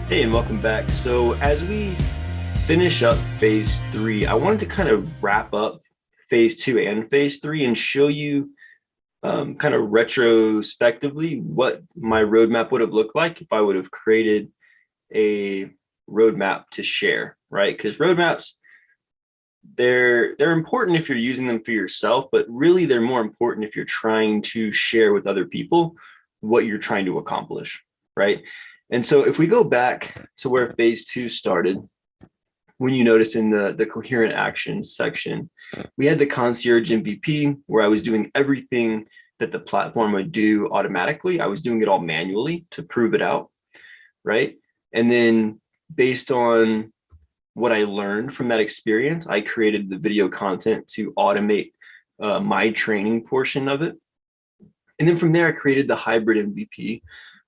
Hey, and welcome back. So as we finish up phase three, I wanted to kind of wrap up phase two and phase three and show you kind of retrospectively what my roadmap would have looked like if I would have created a roadmap to share, right? Because roadmaps, they're important if you're using them for yourself, but really they're more important if you're trying to share with other people what you're trying to accomplish, right? And so if we go back to where phase two started, when you notice in the coherent actions section, we had the concierge MVP where I was doing everything that the platform would do automatically. I was doing it all manually to prove it out, right? And then based on what I learned from that experience, I created the video content to automate my training portion of it. And then from there, I created the hybrid MVP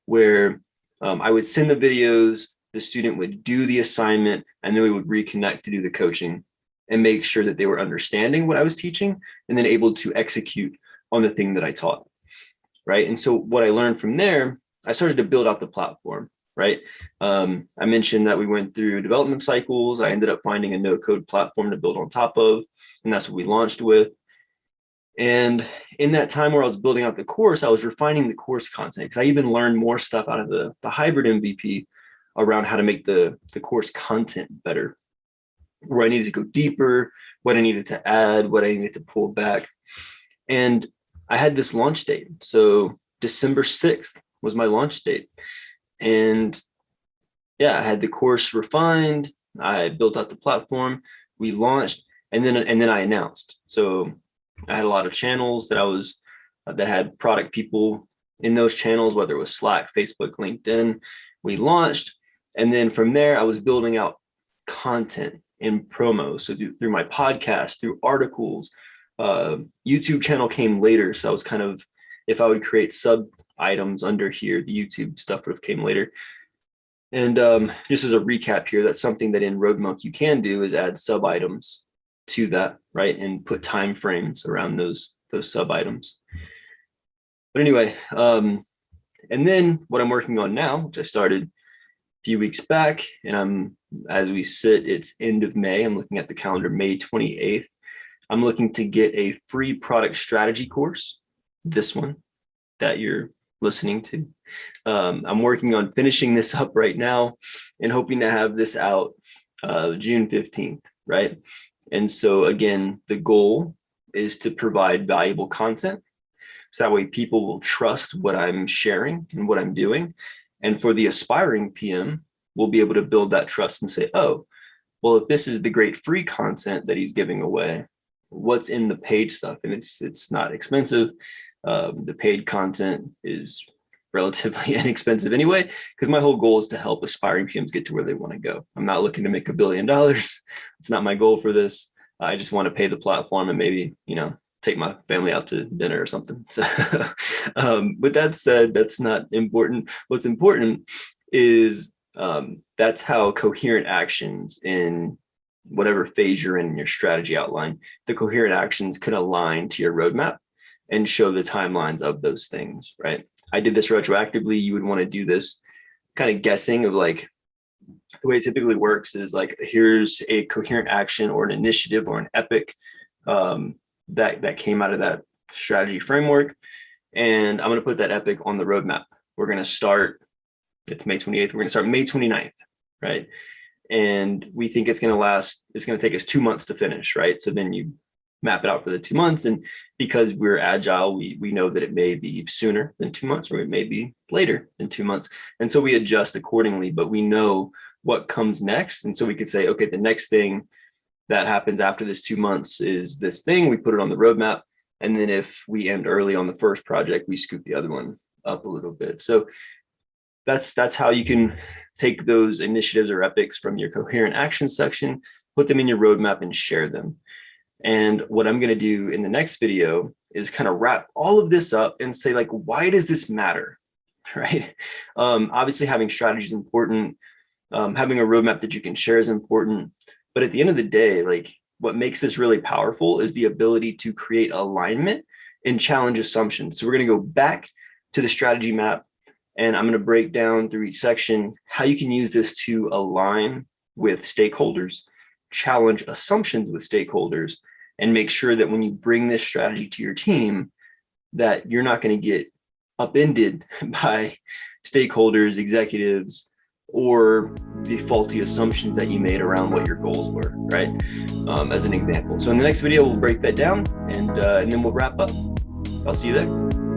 where I would send the videos, the student would do the assignment, and then we would reconnect to do the coaching and make sure that they were understanding what I was teaching and then able to execute on the thing that I taught, right? And so what I learned from there, I started to build out the platform, right? I mentioned that we went through development cycles. I ended up finding a no-code platform to build on top of, and that's what we launched with. And in that time where I was building out the course, I was refining the course content because I even learned more stuff out of the hybrid MVP around how to make the course content better, where I needed to go deeper, what I needed to add, what I needed to pull back. And I had this launch date. So December 6th was my launch date. And yeah, I had the course refined. I built out the platform. We launched, and then I announced. So I had a lot of channels that had product people in those channels, whether it was Slack, Facebook, LinkedIn. We launched, and then from there, I was building out content and promo. So through my podcast, through articles, YouTube channel came later. So I was kind of, if I would create sub items under here, the YouTube stuff would have came later. And just as a recap here, that's something that in Roadmilk you can do is add sub items to that, right? And put time frames around those sub items. But anyway, and then what I'm working on now, which I started a few weeks back, and as we sit, it's end of May. I'm looking at the calendar, May 28th. I'm looking to get a free product strategy course, this one that you're listening to. I'm working on finishing this up right now and hoping to have this out June 15th, right? And so again, the goal is to provide valuable content. So that way people will trust what I'm sharing and what I'm doing. And for the aspiring PM, we'll be able to build that trust and say, oh, well, if this is the great free content that he's giving away, what's in the paid stuff? And it's not expensive. The paid content is relatively inexpensive anyway, because my whole goal is to help aspiring PMs get to where they want to go. I'm not looking to make $1 billion. It's not my goal for this. I just want to pay the platform and maybe, take my family out to dinner or something. So with that said, that's not important. What's important is that's how coherent actions in whatever phase you're in your strategy outline, the coherent actions can align to your roadmap and show the timelines of those things, right? I did this retroactively. You would want to do this kind of guessing of like, the way it typically works is like, here's a coherent action or an initiative or an epic that came out of that strategy framework. And I'm going to put that epic on the roadmap. We're going to start, it's May 28th. We're going to start May 29th, right? And we think it's going to take us 2 months to finish, right? So then you map it out for the 2 months. And because we're agile, we know that it may be sooner than 2 months, or it may be later than 2 months. And so we adjust accordingly, but we know what comes next. And so we could say, okay, the next thing that happens after this 2 months is this thing. We put it on the roadmap. And then if we end early on the first project, we scoop the other one up a little bit. So that's how you can take those initiatives or epics from your coherent action section, put them in your roadmap and share them. And what I'm going to do in the next video is kind of wrap all of this up and say, like, why does this matter? Right? Obviously, having strategy is important. Having a roadmap that you can share is important. But at the end of the day, like, what makes this really powerful is the ability to create alignment and challenge assumptions. So we're going to go back to the strategy map And I'm going to break down through each section how you can use this to align with stakeholders, challenge assumptions with stakeholders, and make sure that when you bring this strategy to your team, that you're not going to get upended by stakeholders, executives, or the faulty assumptions that you made around what your goals were, right? As an example. So in the next video, we'll break that down and then we'll wrap up. I'll see you there.